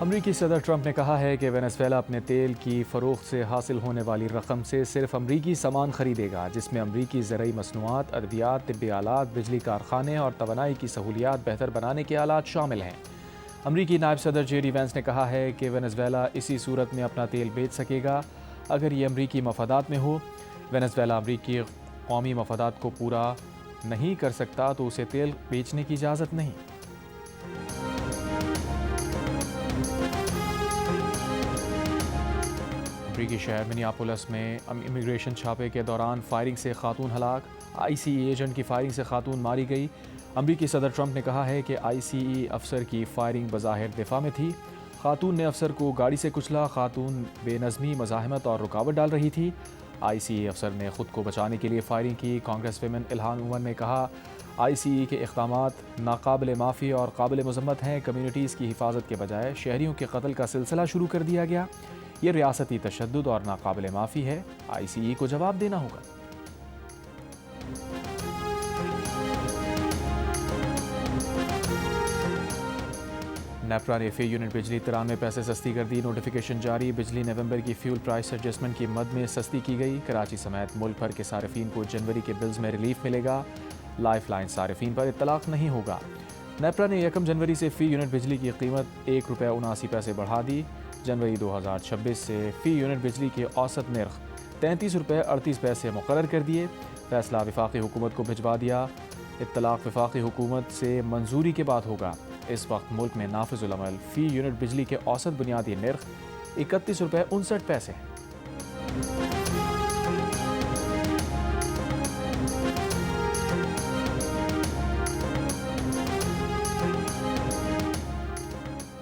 امریکی صدر ٹرمپ نے کہا ہے کہ وینزویلا اپنے تیل کی فروخت سے حاصل ہونے والی رقم سے صرف امریکی سامان خریدے گا، جس میں امریکی زرعی مصنوعات، ادویات، طبی آلات، بجلی کارخانے اور توانائی کی سہولیات بہتر بنانے کے آلات شامل ہیں۔ امریکی نائب صدر جے ڈی وینس نے کہا ہے کہ وینزویلا اسی صورت میں اپنا تیل بیچ سکے گا اگر یہ امریکی مفادات میں ہو۔ وینزویلا امریکی قومی مفادات کو پورا نہیں کر سکتا تو اسے تیل بیچنے کی اجازت نہیں۔ امریکی شہر منیاپولس میں امیگریشن چھاپے کے دوران فائرنگ سے خاتون ہلاک، آئی سی ای ایجنٹ کی فائرنگ سے خاتون ماری گئی۔ امریکی صدر ٹرمپ نے کہا ہے کہ آئی سی ای افسر کی فائرنگ بظاہر دفاع میں تھی۔ خاتون نے افسر کو گاڑی سے کچلا۔ خاتون بے نظمی، مزاحمت اور رکاوٹ ڈال رہی تھی۔ آئی سی ای افسر نے خود کو بچانے کے لیے فائرنگ کی۔ کانگریس ویمن الہان عمر نے کہا، آئی سی ای کے اقدامات ناقابل معافی اور قابل مذمت ہیں۔ کمیونٹیز کی حفاظت کے بجائے شہریوں کے قتل کا سلسلہ شروع کر دیا گیا۔ یہ ریاستی تشدد اور ناقابل معافی ہے۔ آئی سی ای کو جواب دینا ہوگا۔ نیپرا نے فی یونٹ بجلی 93 پیسے سستی کر دی۔ نوٹیفیکیشن جاری۔ بجلی نومبر کی فیول پرائس ایڈجسٹمنٹ کی مد میں سستی کی گئی۔ کراچی سمیت ملک بھر کے صارفین کو جنوری کے بلز میں ریلیف ملے گا۔ لائف لائن صارفین پر اطلاق نہیں ہوگا۔ نیپرا نے 1 جنوری سے فی یونٹ بجلی کی قیمت ₹1.79 بڑھا دی۔ جنوری 2026 سے فی یونٹ بجلی کے اوسط نرخ ₹33.38 مقرر کر دیے۔ فیصلہ وفاقی حکومت کو بھجوا دیا۔ اطلاق وفاقی حکومت سے منظوری کے بعد ہوگا۔ اس وقت ملک میں نافذ العمل فی یونٹ بجلی کے اوسط بنیادی نرخ ₹31.59 ہے۔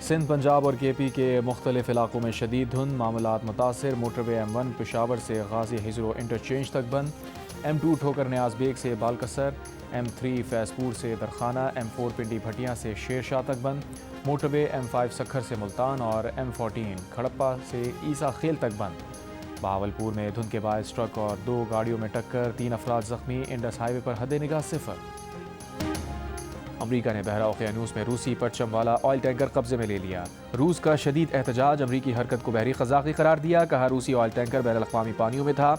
سندھ، پنجاب اور کے پی کے مختلف علاقوں میں شدید دھند، معاملات متاثر۔ موٹر وے M1 پشاور سے غازی ہجرو انٹرچینج تک بند، M2 ٹھوکر نیاز بیگ سے بالکسر، M3 فیض پور سے درخانہ، M4 پنڈی بھٹیاں سے شیر شاہ تک بند۔ موٹر وے M5 سکھر سے ملتان اور M14 کھڑپہ سے عیسیٰ خیل تک بند۔ بہاولپور میں دھند کے باعث ٹرک اور 2 گاڑیوں میں ٹکر، 3 افراد زخمی۔ انڈس ہائی وے پر حد نگاہ صفر۔ امریکہ نے بحیرہ اوقیانوس میں روسی پرچم والا آئل ٹینکر قبضے میں لے لیا۔ روس کا شدید احتجاج، امریکی حرکت کو بحری قزاقی قرار دیا۔ کہا، روسی آئل ٹینکر بین الاقوامی پانیوں میں تھا۔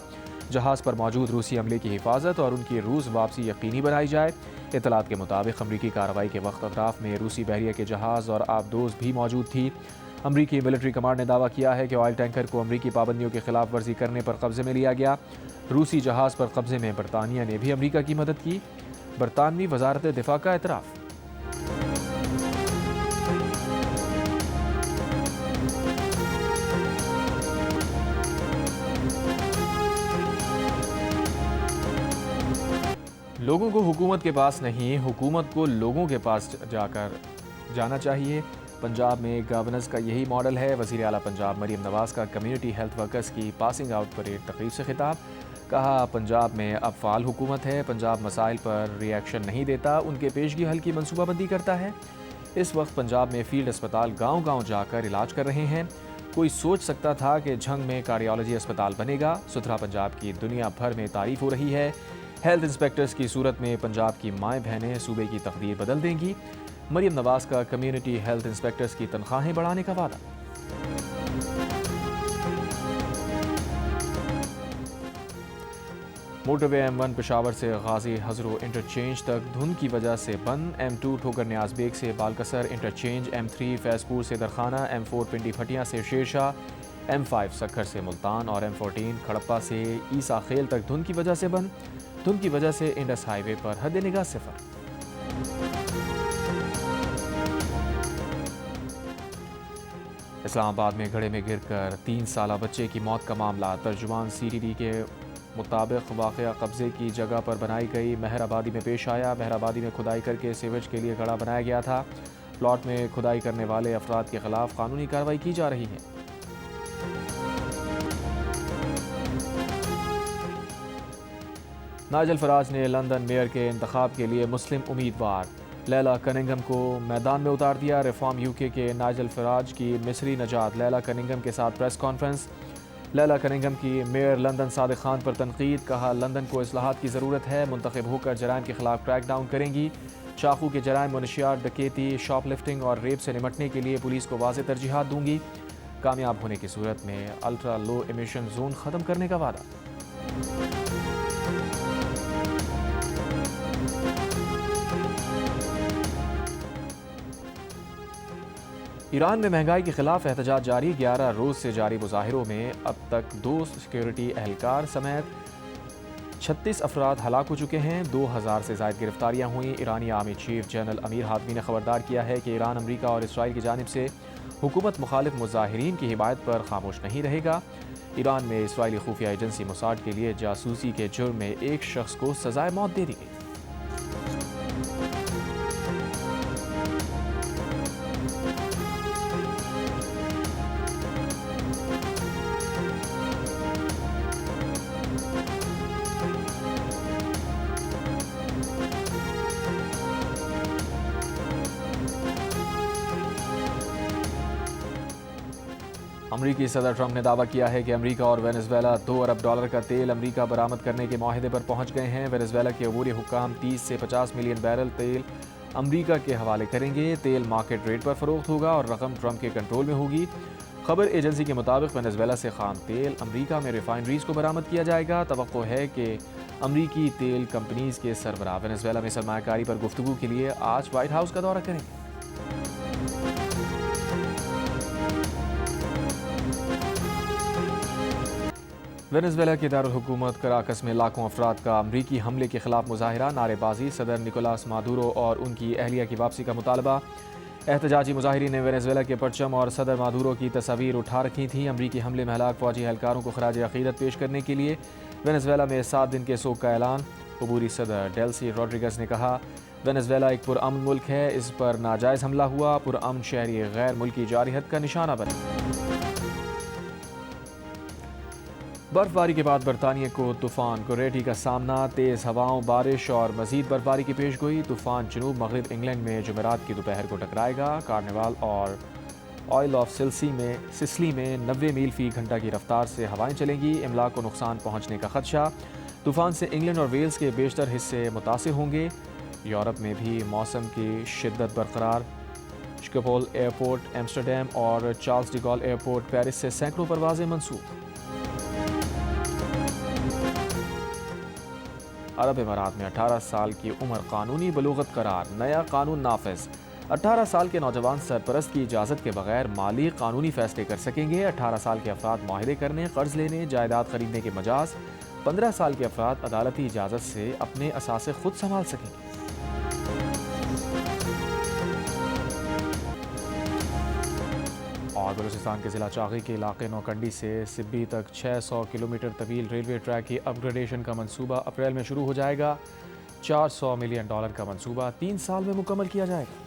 جہاز پر موجود روسی عملے کی حفاظت اور ان کی روس واپسی یقینی بنائی جائے۔ اطلاعات کے مطابق امریکی کارروائی کے وقت اطراف میں روسی بحریہ کے جہاز اور آبدوز بھی موجود تھی۔ امریکی ملٹری کمانڈ نے دعویٰ کیا ہے کہ آئل ٹینکر کو امریکی پابندیوں کی خلاف ورزی کرنے پر قبضے میں لیا گیا۔ روسی جہاز پر قبضے میں برطانیہ نے بھی امریکہ کی مدد کی۔ برطانوی وزارت دفاع کا اعتراف۔ لوگوں کو حکومت کے پاس نہیں، حکومت کو لوگوں کے پاس جانا چاہیے۔ پنجاب میں گورننس کا یہی ماڈل ہے۔ وزیر اعلیٰ پنجاب مریم نواز کا کمیونٹی ہیلتھ ورکرز کی پاسنگ آؤٹ پریڈ تقریب سے خطاب۔ کہا، پنجاب میں اب فعال حکومت ہے۔ پنجاب مسائل پر ری ایکشن نہیں دیتا، ان کے پیشگی حل کی منصوبہ بندی کرتا ہے۔ اس وقت پنجاب میں فیلڈ اسپتال گاؤں گاؤں جا کر علاج کر رہے ہیں۔ کوئی سوچ سکتا تھا کہ جھنگ میں کارڈیالوجی اسپتال بنے گا؟ ستھرا پنجاب کی دنیا بھر میں تعریف ہو رہی ہے۔ ہیلتھ انسپیکٹرز کی صورت میں پنجاب کی مائیں بہنیں صوبے کی تقدیر بدل دیں گی۔ مریم نواز کا کمیونٹی ہیلتھ انسپیکٹرز کی تنخواہیں بڑھانے کا وعدہ۔ موٹر وے M1 پشاور سے غازی ہزرو انٹرچینج تک دھند کی وجہ سے بند۔ M2 ٹھوکر نیاز بیگ سے بالکسر انٹرچینج، M3 فیض پور سے درخانہ، M4 پنڈی بھٹیاں سے شیر شاہ، M5 سکھر سے ملتان اور M14 کھڑپہ سے عیسیٰ خیل تک دھند کی وجہ سے بند۔ دھند کی وجہ سے انڈس ہائی وے پر حد نگاہ صفر۔ اسلام آباد میں گڑھے میں گر کر 3 سالہ بچے کی موت کا معاملہ۔ ترجمان CTD کے مطابق واقعہ قبضے کی جگہ پر بنائی گئی مہر آبادی میں پیش آیا۔ مہر آبادی میں کھدائی کر کے سیویج کے لیے گڑھا بنایا گیا تھا۔ پلاٹ میں کھدائی کرنے والے افراد کے خلاف قانونی کارروائی کی جا رہی ہے۔ نائجل فراج نے لندن میئر کے انتخاب کے لیے مسلم امیدوار لیلا کننگھم کو میدان میں اتار دیا۔ ریفارم UK کے نائجل فراج کی مصری نژاد لیلا کننگھم کے ساتھ پریس کانفرنس۔ لیلا کننگھم کی میئر لندن صادق خان پر تنقید۔ کہا، لندن کو اصلاحات کی ضرورت ہے، منتخب ہو کر جرائم کے خلاف کریک ڈاؤن کریں گی۔ چاقو کے جرائم، منشیات، ڈکیتی، شاپ لفٹنگ اور ریپ سے نمٹنے کے لیے پولیس کو واضح ترجیحات دوں گی۔ کامیاب ہونے کی صورت میں الٹرا لو ایمیشن زون ختم کرنے کا وعدہ۔ ایران میں مہنگائی کے خلاف احتجاج جاری، 11 روز سے جاری مظاہروں میں اب تک 2 سیکیورٹی اہلکار سمیت 36 افراد ہلاک ہو چکے ہیں، 2000 سے زائد گرفتاریاں ہوئیں۔ ایرانی آرمی چیف جنرل امیر ہاتمی نے خبردار کیا ہے کہ ایران امریکہ اور اسرائیل کی جانب سے حکومت مخالف مظاہرین کی حمایت پر خاموش نہیں رہے گا۔ ایران میں اسرائیلی خفیہ ایجنسی موساد کے لیے جاسوسی کے جرم میں ایک شخص کو سزائے موت دے دی گئی۔ امریکی صدر ٹرمپ نے دعویٰ کیا ہے کہ امریکہ اور وینزویلا $2 ارب کا تیل امریکہ برآمد کرنے کے معاہدے پر پہنچ گئے ہیں۔ وینزویلا کے عبوری حکام 30 سے 50 ملین بیرل تیل امریکہ کے حوالے کریں گے۔ تیل مارکیٹ ریٹ پر فروخت ہوگا اور رقم ٹرمپ کے کنٹرول میں ہوگی۔ خبر ایجنسی کے مطابق وینزویلا سے خام تیل امریکہ میں ریفائنریز کو برآمد کیا جائے گا۔ توقع ہے کہ امریکی تیل کمپنیز کے سربراہ وینزویلا میں سرمایہ کاری پر گفتگو کے لیے آج وائٹ ہاؤس کا دورہ کریں گے۔ وینزویلا کے دارالحکومت کراکس میں لاکھوں افراد کا امریکی حملے کے خلاف مظاہرہ، نعرے بازی، صدر نکولاس مادورو اور ان کی اہلیہ کی واپسی کا مطالبہ۔ احتجاجی مظاہرین نے وینزویلا کے پرچم اور صدر مادورو کی تصاویر اٹھا رکھی تھیں۔ امریکی حملے میں ہلاک فوجی اہلکاروں کو خراج عقیدت پیش کرنے کے لیے وینزویلا میں 7 دن کے سوگ کا اعلان۔ عبوری صدر ڈیلسی روڈریگز نے کہا، وینزویلا ایک پرامن ملک ہے، اس پر ناجائز حملہ ہوا، پرامن شہری غیر ملکی جارحیت کا نشانہ بنے۔ برف باری کے بعد برطانیہ کو طوفان کوریٹی کا سامنا، تیز ہوائوں، بارش اور مزید برف باری کی پیش گوئی۔ طوفان جنوب مغرب انگلینڈ میں جمعرات کی دوپہر کو ٹکرائے گا۔ کارنیوال اور آئل آف سسلی میں 90 میل فی گھنٹہ کی رفتار سے ہوائیں چلیں گی۔ املاک کو نقصان پہنچنے کا خدشہ۔ طوفان سے انگلینڈ اور ویلز کے بیشتر حصے متاثر ہوں گے۔ یورپ میں بھی موسم کی شدت برقرار۔ شکپول ایئرپورٹ ایمسٹرڈیم اور چارلز ڈی گال ایئرپورٹ پیرس سے سینکڑوں پروازیں منسوخ۔ عرب امارات میں 18 سال کی عمر قانونی بلوغت قرار، نیا قانون نافذ۔ 18 سال کے نوجوان سرپرست کی اجازت کے بغیر مالی قانونی فیصلے کر سکیں گے۔ 18 سال کے افراد معاہدے کرنے، قرض لینے، جائیداد خریدنے کے مجاز۔ 15 سال کے افراد عدالتی اجازت سے اپنے اثاثے خود سنبھال سکیں گے۔ اور بلوچستان کے ضلع چاغی کے علاقے نوکنڈی سے سبی تک 600 کلومیٹر طویل ریلوے ٹریک کی اپ گریڈیشن کا منصوبہ اپریل میں شروع ہو جائے گا۔ $400 ملین کا منصوبہ 3 سال میں مکمل کیا جائے گا۔